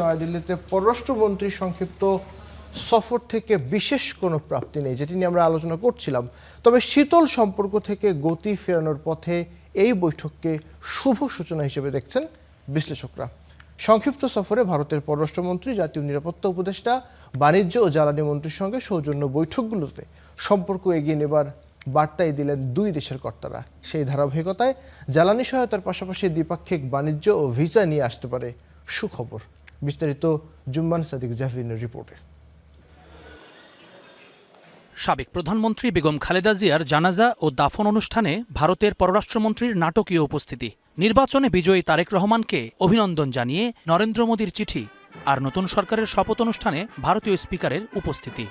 নয়াদিল্লিতে পররাষ্ট্রমন্ত্রীর সংক্ষিপ্ত সফর থেকে বিশেষ কোনো প্রাপ্তি নেই, যেটি নিয়ে আমরা আলোচনা করছিলাম। তবে শীতল সম্পর্ক থেকে গতি ফেরানোর পথে এই বৈঠককে শুভ সূচনা হিসেবে দেখছেন বিশ্লেষকরা। সংক্ষিপ্ত সফরে ভারতের পররাষ্ট্রমন্ত্রী, জাতীয় নিরাপত্তা উপদেষ্টা, বাণিজ্য ও জ্বালানি মন্ত্রীর সঙ্গে সৌজন্য বৈঠকগুলোতে সম্পর্ক এগিয়ে নেবার বার্তাই দিলেন দুই দেশের কর্তারা। সেই ধারাবাহিকতায় জ্বালানি সহায়তার পাশাপাশি দ্বিপাক্ষিক বাণিজ্য ও ভিসা নিয়ে আসতে পারে সুখবর। বিস্তারিত জুম্মান সাদিক জাভরিনের রিপোর্টে। সাবেক প্রধানমন্ত্রী বেগম খালেদা জিয়ার জানাজা ও দাফন অনুষ্ঠানে ভারতের পররাষ্ট্রমন্ত্রীর নাটকীয় উপস্থিতি, নির্বাচনে বিজয়ী তারেক রহমানকে অভিনন্দন জানিয়ে নরেন্দ্র মোদীর চিঠি, আর নতুন সরকারের শপথ অনুষ্ঠানে ভারতীয় স্পিকারের উপস্থিতি।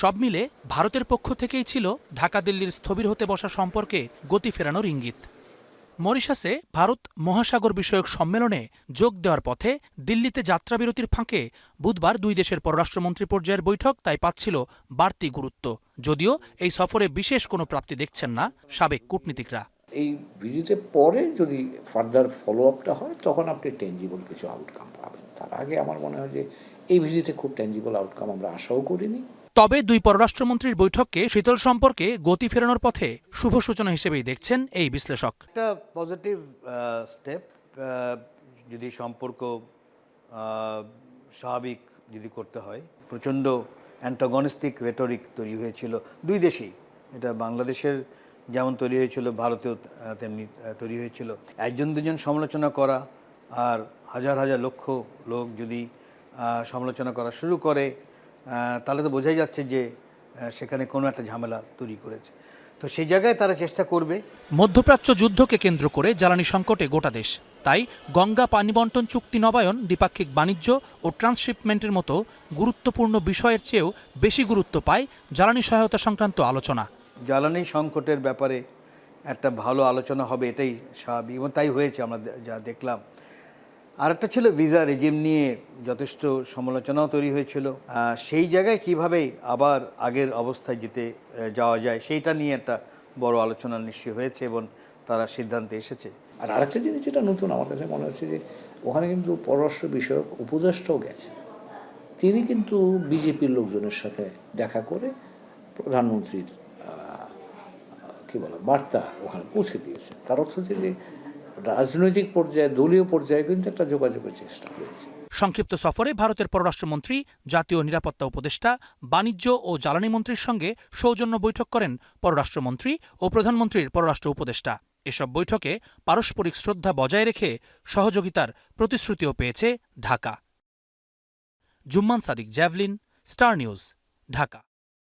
সব মিলে ভারতের পক্ষ থেকেই ছিল ঢাকা দিল্লির স্থবির হতে বসা সম্পর্কে গতি ফেরানোর ইঙ্গিত। মরিশাসে ভারত মহাসাগর বিষয়ক সম্মেলনে যোগ দেওয়ার পথে দিল্লিতে যাত্রাবিরতির ফাঁকে বুধবার দুই দেশের পররাষ্ট্রমন্ত্রী পর্যায়ের বৈঠক তাই পাচ্ছিল বাড়তি গুরুত্ব, যদিও এই সফরে বিশেষ কোনো প্রাপ্তি দেখছেন না সাবেক কূটনীতিকরা। এই ভিজিটের পরে যদি ফার্দার ফলো আপটা হয় তখন আপনি টেনজিবল কিছু আউটকাম পাবেন। তার আগে আমার মনে হয় যে এই ভিজিটে খুব টেনজিবল আউটকাম আমরা আশাও করিনি। তবে দুই পররাষ্ট্রমন্ত্রীর বৈঠককে শীতল সম্পর্কে গতি ফেরানোর পথে শুভ সূচনা হিসেবেই দেখছেন এই বিশ্লেষক। একটা পজিটিভ স্টেপ, যদি সম্পর্ক স্বাভাবিক যদি করতে হয়। প্রচণ্ড অ্যান্টাগনিস্টিক রেটরিক তৈরি হয়েছিল দুই দেশেই, এটা বাংলাদেশের যেমন তৈরি হয়েছিল, ভারতেও তেমনি তৈরি হয়েছিল। একজন দুজন সমালোচনা করা আর হাজার হাজার লক্ষ লোক যদি সমালোচনা করা শুরু করে, তাহলে তো বোঝাই যাচ্ছে যে সেখানে কোনো একটা ঝামেলা তৈরি করেছে। তো সেই জায়গায় তারা চেষ্টা করবে। মধ্যপ্রাচ্য যুদ্ধকে কেন্দ্র করে জ্বালানি সংকটে গোটা দেশ, তাই গঙ্গা পানি বন্টন চুক্তি নবায়ন, দ্বিপাক্ষিক বাণিজ্য ও ট্রান্সশিপমেন্টের মতো গুরুত্বপূর্ণ বিষয়ের চেয়েও বেশি গুরুত্ব পায় জ্বালানি সহায়তা সংক্রান্ত আলোচনা। জ্বালানি সংকটের ব্যাপারে একটা ভালো আলোচনা হবে, এটাই স্বাভাবিক, এবং তাই হয়েছে আমরা যা দেখলাম। আরেকটা ছিল ভিসা রেজিম নিয়ে যথেষ্ট সমালোচনাও তৈরি হয়েছিল। সেই জায়গায় কিভাবে আবার আগের অবস্থায় যেতে যাওয়া যায়, সেইটা নিয়ে একটা বড় আলোচনা নিশ্চয়ই হয়েছে এবং তারা সিদ্ধান্তে এসেছে। আর আরেকটা জিনিস যেটা নতুন আমার কাছে মনে হচ্ছে যে ওখানে কিন্তু পররাষ্ট্র বিষয়ক উপদেষ্টাও গেছে। তিনি কিন্তু বিজেপির লোকজনের সাথে দেখা করে প্রধানমন্ত্রীর বার্তা ওখানে পৌঁছে দিয়েছে। তার অর্থ হচ্ছে যে রাজনৈতিক পর্যায়ে, দলীয় পর্যায়ে কিন্তু একটা যোগাযোগের চেষ্টা হয়েছে। সংক্ষিপ্ত সফরে ভারতের পররাষ্ট্রমন্ত্রী, জাতীয় নিরাপত্তা উপদেষ্টা, বাণিজ্য ও জ্বালানি মন্ত্রীর সঙ্গে সৌজন্য বৈঠক করেন পররাষ্ট্রমন্ত্রী ও প্রধানমন্ত্রীর পররাষ্ট্র উপদেষ্টা। এসব বৈঠকে পারস্পরিক শ্রদ্ধা বজায় রেখে সহযোগিতার প্রতিশ্রুতিও পেয়েছে Dhaka. Jumman Sadiq, javelin, star news, Dhaka.